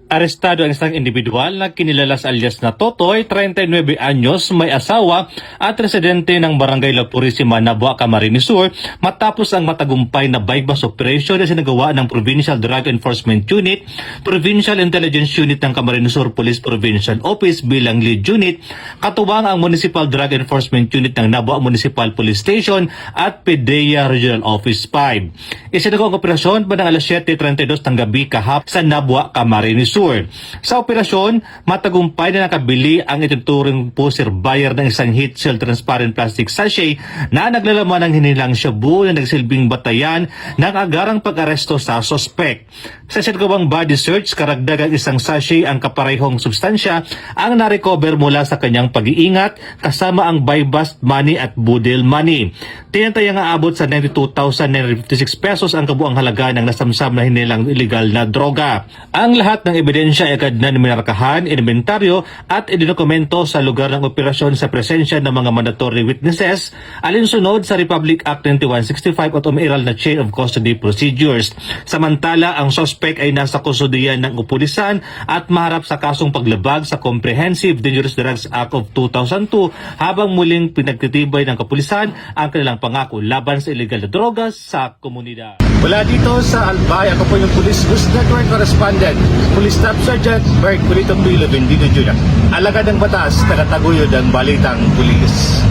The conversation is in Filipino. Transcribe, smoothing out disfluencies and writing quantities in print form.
Arestado ang isang individual na kinilalas alias na Totoy, 39 anyos, may asawa at residente ng Barangay La Purisima, Nabua, Camarines Sur matapos ang matagumpay na bypass operation na sinagawa ng Provincial Drug Enforcement Unit, Provincial Intelligence Unit ng Camarines Sur Police Provincial Office bilang lead unit, katuwang ang Municipal Drug Enforcement Unit ng Nabua Municipal Police Station at PDEA Regional Office 5. Isinagawa ang operasyon bandang alas 7:32 ng gabi kahapon sa Nabua, Camarines Sur. Sa operasyon, matagumpay na nakabili ang ituturing poser buyer ng isang heat seal transparent plastic sachet na naglalaman ng hinilang shabu na nagsilbing batayan ng agarang pag-aresto sa sospek. Sa sinagawang body search, karagdagang isang sachet ang kaparehong substansya ang narecover mula sa kanyang pag-iingat kasama ang buy-bust money at budel money. Tinatayang aabot sa 92,956 pesos ang kabuang halaga ng nasamsam na hinilang illegal na droga. Ang lahat ng ebidensya ay agad na minarkahan, inventaryo at ididokumento sa lugar ng operasyon sa presensya ng mga mandatory witnesses alinsunod sa Republic Act 2165 at umiiral na chain of custody procedures. Samantala, ang suspect ay nasa kustudiyan ng opulisan at maharap sa kasong paglabag sa Comprehensive Dangerous Drugs Act of 2002 habang muling pinagtitibay ng kapulisan ang kanilang pangako laban sa illegal na drogas sa komunidad. Mula dito sa Albay, ako po yung Police Ghost Network Correspondent, Police Staff Sergeant Bert Pulito P. Levendino Jr. Alagad ng batas, tagataguyod ang balitang pulis.